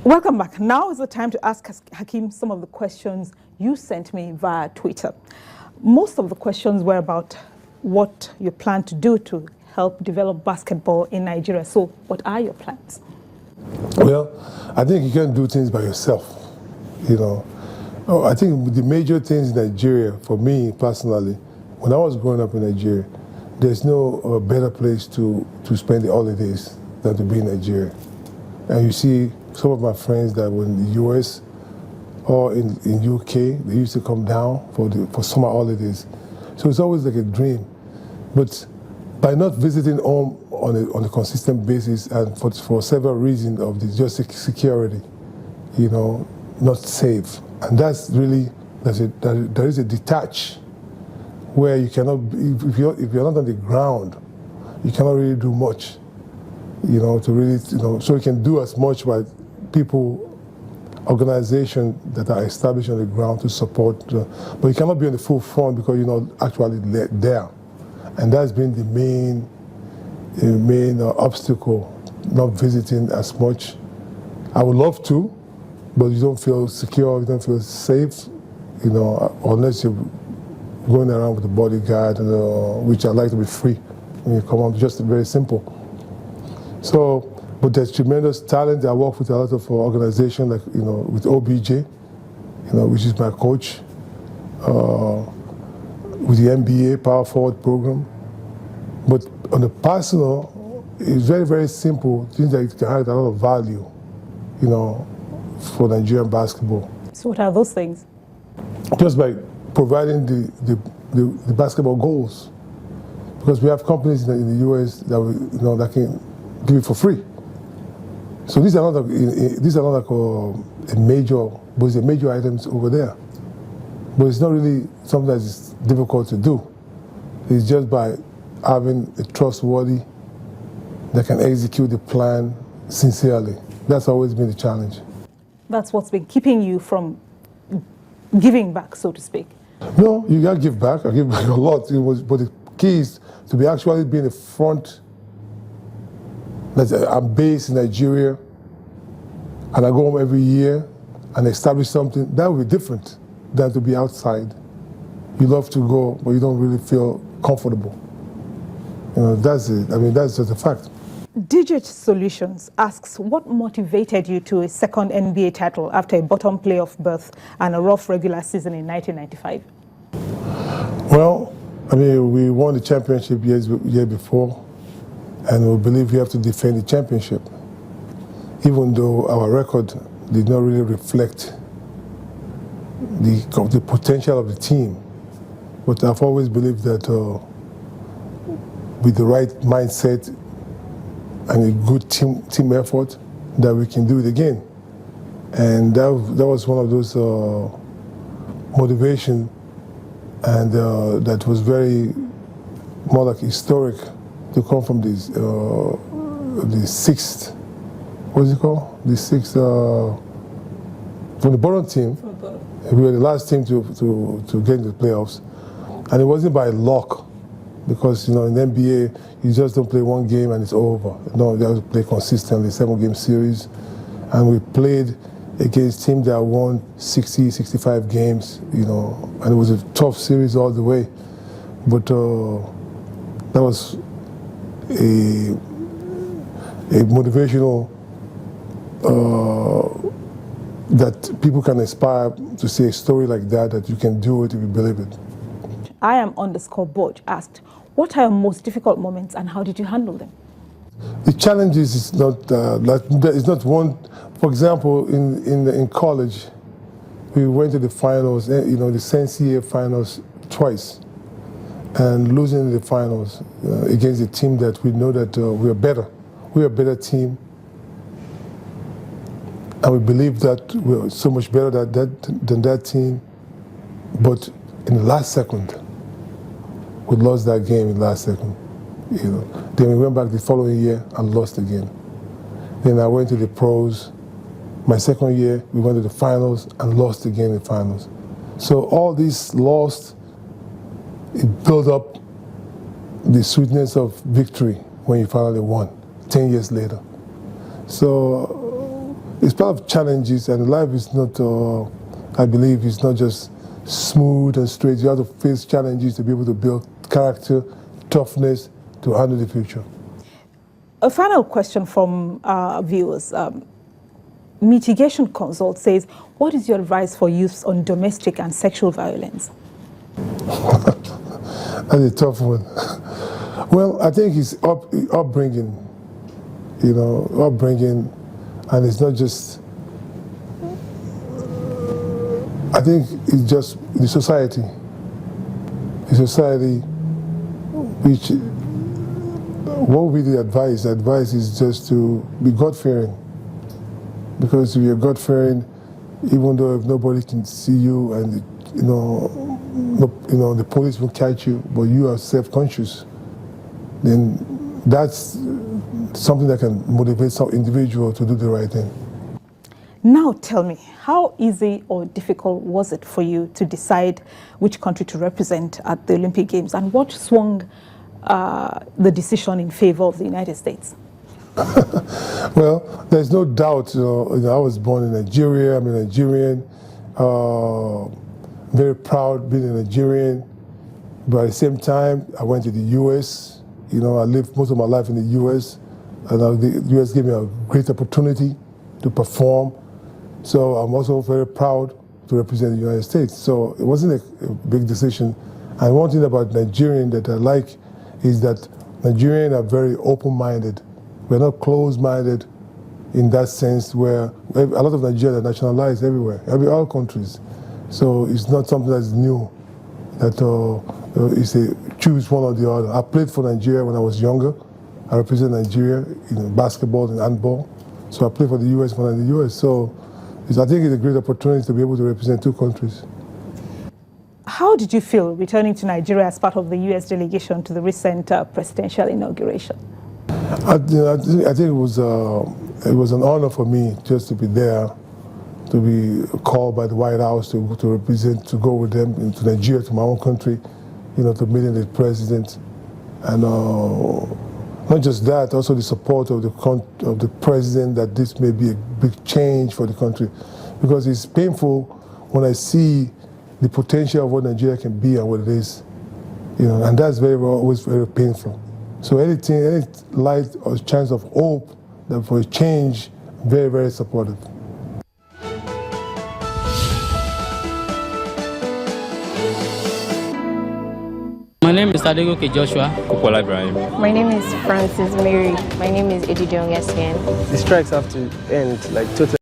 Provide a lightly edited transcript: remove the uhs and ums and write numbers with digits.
Welcome back. Now is the time to ask Hakeem some of the questions you sent me via Twitter. Most of the questions were about what you plan to do to help develop basketball in Nigeria. So what are your plans? Well, I think you can't do things by yourself, you know. I think the major things in Nigeria, for me personally, when I was growing up in Nigeria, there's no better place to spend the holidays than to be in Nigeria. And you see some of my friends that were in the US or in UK, they used to come down for summer holidays. So it's always like a dream. But by not visiting home on a consistent basis, and for several reasons of the just security, you know, not safe. And that's really, there is a detach where you cannot, if you're not on the ground, you cannot really do much, you know, to really, you know, so you can do as much by people, organizations that are established on the ground to support, but you cannot be on the full front because you're not actually there. And that's been the main obstacle, not visiting as much. I would love to, but you don't feel secure, you don't feel safe, you know, unless you're going around with a bodyguard, which I like to be free when you come on, just very simple. So, but there's tremendous talent. I work with a lot of organizations, like, you know, with OBJ, you know, which is my coach, with the NBA Power Forward program. But on the personal, it's very, very simple, things that can add a lot of value, you know, for Nigerian basketball. So what are those things? Just by providing the basketball goals. Because we have companies in the US that, you know, that can give it for free. So these are not like a major, but it's a major items over there. But it's not really something that is difficult to do. It's just by having a trustworthy that can execute the plan sincerely. That's always been the challenge. That's what's been keeping you from giving back, so to speak. No, you gotta give back. I give back a lot. But the key is to be actually being the front. I'm based in Nigeria, and I go home every year and establish something. That would be different than to be outside. You love to go, but you don't really feel comfortable. You know, that's it. I mean, that's just a fact. Digit Solutions asks, what motivated you to a second NBA title after a bottom playoff berth and a rough regular season in 1995? Well, I mean, we won the championship year before, and we believe we have to defend the championship, even though our record did not really reflect the potential of the team. But I've always believed that with the right mindset and a good team effort, that we can do it again. And that was one of those motivation, and that was very more like historic to come from this the sixth, what's it called? The sixth from the bottom team. We were the last team to get into the playoffs, and it wasn't by luck, because, you know, in the NBA you just don't play one game and it's over. No, you have to play consistently, 7-game series, and we played against teams that won 60, 65 games, you know, and it was a tough series all the way. But that was a motivational that people can aspire to see a story like that you can do it if you believe it. I am _Bodge asked, what are your most difficult moments and how did you handle them? The challenges is not it's not one. For example, in college, we went to the finals, you know, the NCAA finals twice, and losing the finals against a team that we know that we are better. We are a better team, and we believe that we are so much better than that team. But in the last second, we lost that game in the last second. You know. Then we went back the following year and lost again. Then I went to the pros. My second year, we went to the finals and lost again in the finals. So all these lost, it built up the sweetness of victory when you finally won 10 years later. So it's part of challenges, and life is not, I believe, it's not just smooth and straight. You have to face challenges to be able to build character, toughness to handle the future. A final question from our viewers. Mitigation Consult says, what is your advice for youths on domestic and sexual violence? That's a tough one. Well, I think it's upbringing, upbringing, and it's not just, I think it's just the society. The society, which, what would be the advice? The advice is just to be God-fearing. Because if you're God-fearing, even though if nobody can see you and, the police will catch you, but you are self-conscious, then that's something that can motivate some individual to do the right thing. Now tell me, how easy or difficult was it for you to decide which country to represent at the Olympic Games, and what swung the decision in favor of the United States? Well, there's no doubt, I was born in Nigeria, I'm a Nigerian, very proud being a Nigerian, but at the same time, I went to the US, I lived most of my life in the US, and the US gave me a great opportunity to perform, so I'm also very proud to represent the United States. So it wasn't a big decision. And one thing about Nigerian that I like is that Nigerians are very open-minded. We're not closed-minded in that sense, where a lot of Nigerians are nationalized everywhere, all countries. So it's not something that's new, that it's a choose one or the other. I played for Nigeria when I was younger. I represent Nigeria in basketball and handball. So I played for the US when I'm in the US. So I think it's a great opportunity to be able to represent two countries. How did you feel returning to Nigeria as part of the US delegation to the recent presidential inauguration? I think it was an honor for me just to be there, to be called by the White House to represent, to go with them into Nigeria, to my own country, to meet the president, and not just that, also the support of the president, that this may be a big change for the country, because it's painful when I see the potential of what Nigeria can be and what it is, and that's always very painful. So any light or chance of hope that for a change, very, very supportive. My name is Adegoke Joshua. Kupola Ibrahim. My name is Francis Mary. My name is Eddie Jong Etienne. The strikes have to end, totally.